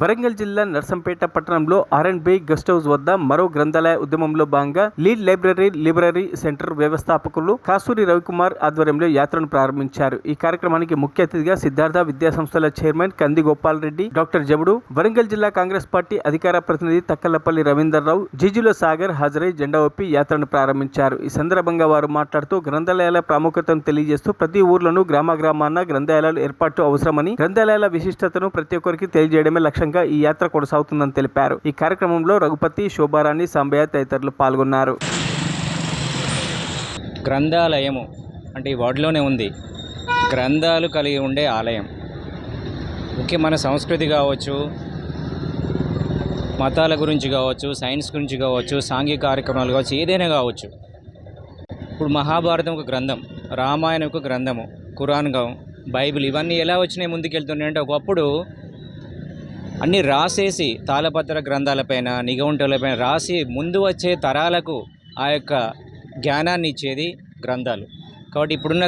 వరంగల్ జిల్లా నర్సంపేట పట్టణంలో R&B guest house వద్ద మరో గ్రంథాలయ ఉద్యమంలో భాగంగా లీడ్ లైబ్రరీ సెంటర్ వ్యవస్థాపకులు కాసూరి రవికుమార్ ఆధ్వర్యంలో యాత్రను ప్రారంభించారు. ఈ కార్యక్రమానికి ముఖ్య అతిథిగా సిద్ధార్థ విద్యా సంస్థల చైర్మన్ కంది గోపాల్ రెడ్డి, డాక్టర్ జబుడు, వరంగల్ జిల్లా కాంగ్రెస్ పార్టీ అధికార ప్రతినిధి తక్కలపల్లి రవీందర్రావు, జిజుల సాగర్ హాజరై జెండా ఊపి యాత్రను ప్రారంభించారు. ఈ సందర్భంగా వారు మాట్లాడుతూ గ్రంథాలయాల ప్రాముఖ్యతను తెలియజేస్తూ ప్రతి ఊర్లోనూ గ్రామాన గ్రంథాలయాలు ఏర్పాటు అవసరమని, గ్రంథాలయాల విశిష్టతను ప్రతి ఒక్కరికి తెలియజేయడమే లక్ష్యంగా ఈ యాత్ర కొనసాగుతుందని తెలిపారు. ఈ కార్యక్రమంలో రఘుపతి, శోభారాణి, సాంబయ్య తదితరులు పాల్గొన్నారు. గ్రంథాలయము అంటే ఈ వార్డులోనే ఉంది. గ్రంథాలు కలిగి ఉండే ఆలయం. ముఖ్య మన సంస్కృతి కావచ్చు, మతాల గురించి కావచ్చు, సైన్స్ గురించి కావచ్చు, సాంఘిక కార్యక్రమాలు కావచ్చు, ఏదైనా కావచ్చు. ఇప్పుడు మహాభారతం ఒక గ్రంథం, రామాయణం ఒక గ్రంథము, ఖురాన్, బైబిల్ ఇవన్నీ ఎలా వచ్చినాయి ముందుకెళ్తున్నాయి అంటే ఒకప్పుడు అన్నీ రాసేసి తాళపత్ర గ్రంథాలపైన, నిఘంటువులపైన రాసి ముందు వచ్చే తరాలకు ఆ యొక్క జ్ఞానాన్ని ఇచ్చేది గ్రంథాలు. కాబట్టి ఇప్పుడున్న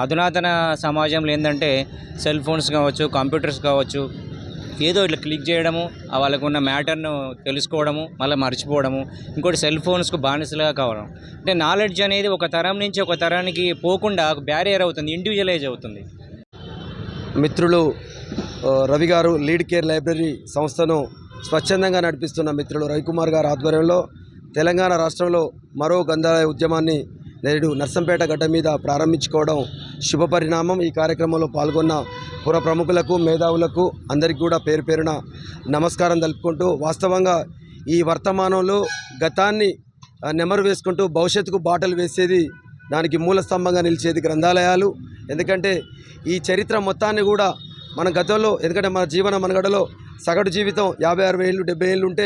అధునాతన సమాజంలో ఏంటంటే సెల్ ఫోన్స్ కావచ్చు, కంప్యూటర్స్ కావచ్చు, ఏదో ఇట్లా క్లిక్ చేయడము, వాళ్ళకు ఉన్న మ్యాటర్ను తెలుసుకోవడము, మళ్ళీ మర్చిపోవడము, ఇంకోటి సెల్ ఫోన్స్కు బానిసలుగా కావడం. అంటే నాలెడ్జ్ అనేది ఒక తరం నుంచి ఒక తరానికి పోకుండా బ్యారియర్ అవుతుంది, ఇండివిజువలైజ్ అవుతుంది. మిత్రులు రవి గారు లీడ్ కేర్ లైబ్రరీ సంస్థను స్వచ్ఛందంగా నడిపిస్తున్న మిత్రులు రవికుమార్ గారు ఆధ్వర్యంలో తెలంగాణ రాష్ట్రంలో మరో గ్రంథాలయ ఉద్యమాన్ని నేడు నర్సంపేట గడ్డ మీద ప్రారంభించుకోవడం శుభపరిణామం. ఈ కార్యక్రమంలో పాల్గొన్న పుర ప్రముఖులకు, మేధావులకు అందరికీ కూడా పేరు పేరున నమస్కారం తెలుపుకుంటూ, వాస్తవంగా ఈ వర్తమానంలో గతాన్ని నెమరు వేసుకుంటూ భవిష్యత్తుకు బాటలు వేసేది, దానికి మూల స్తంభంగా నిలిచేది గ్రంథాలయాలు. ఎందుకంటే ఈ చరిత్ర మొత్తాన్ని కూడా మన గతంలో, ఎందుకంటే మన జీవన మనగడలో సగటు జీవితం 50-60 ఏళ్ళు 70 ఏళ్ళు ఉంటే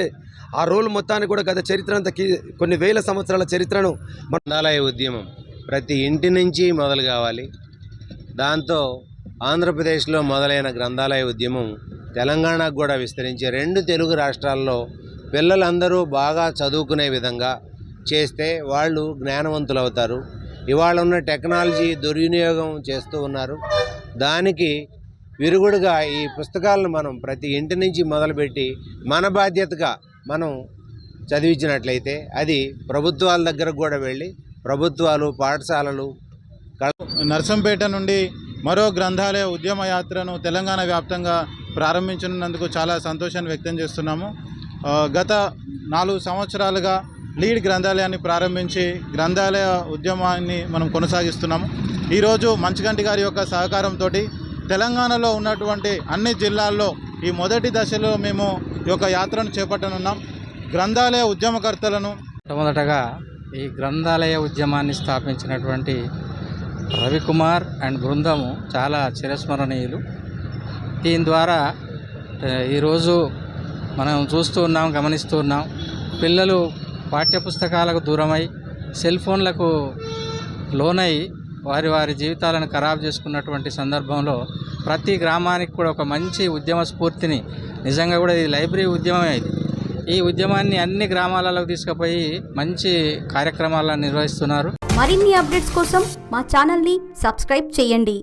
ఆ రోజు మొత్తాన్ని కూడా గత చరిత్ర అంతా కొన్ని వేల సంవత్సరాల చరిత్రను గ్రంథాలయ ఉద్యమం ప్రతి ఇంటి నుంచి మొదలు కావాలి. దాంతో ఆంధ్రప్రదేశ్లో మొదలైన గ్రంథాలయ ఉద్యమం తెలంగాణకు కూడా విస్తరించి 2 తెలుగు రాష్ట్రాల్లో పిల్లలందరూ బాగా చదువుకునే విధంగా చేస్తే వాళ్ళు జ్ఞానవంతులు అవుతారు. ఇవాళ ఉన్న టెక్నాలజీ దుర్వినియోగం చేస్తూ ఉన్నారు. దానికి విరుగుడుగా ఈ పుస్తకాలను మనం ప్రతి ఇంటి నుంచి మొదలుపెట్టి మన బాధ్యతగా మనం చదివించినట్లయితే అది ప్రభుత్వాల దగ్గరకు కూడా వెళ్ళి ప్రభుత్వాలు, పాఠశాలలు. నర్సంపేట నుండి మరో గ్రంథాలయ ఉద్యమ యాత్రను తెలంగాణ వ్యాప్తంగా ప్రారంభించినందుకు చాలా సంతోషాన్ని వ్యక్తం చేస్తున్నాము. గత 4 సంవత్సరాలుగా లీడ్ గ్రంథాలయాన్ని ప్రారంభించి గ్రంథాలయ ఉద్యమాన్ని మనం కొనసాగిస్తున్నాము. ఈరోజు మంచిగంటి గారి యొక్క సహకారంతో తెలంగాణలో ఉన్నటువంటి అన్ని జిల్లాల్లో ఈ మొదటి దశలో మేము ఈ యొక్క యాత్రను చేపట్టనున్నాం. గ్రంథాలయ ఉద్యమకర్తలను మొట్టమొదటగా ఈ గ్రంథాలయ ఉద్యమాన్ని స్థాపించినటువంటి రవికుమార్ అండ్ బృందము చాలా చిరస్మరణీయులు. దీని ద్వారా ఈరోజు మనం చూస్తూ ఉన్నాం, గమనిస్తూ ఉన్నాం, పిల్లలు పాఠ్యపుస్తకాలకు దూరమై సెల్ ఫోన్లకు లోనై వారి జీవితాలను ఖరాబు చేసుకున్నటువంటి సందర్భంలో ప్రతి గ్రామానికి కూడా ఒక మంచి ఉద్యమ స్ఫూర్తిని, నిజంగా కూడా ఇది లైబ్రరీ ఉద్యమమే. ఈ ఉద్యమాన్ని అన్ని గ్రామాలకు తీసుకుపోయి మంచి కార్యక్రమాలను నిర్వహిస్తున్నారు. మరిన్ని అప్డేట్స్ కోసం మా ఛానల్ని సబ్స్క్రైబ్ చేయండి.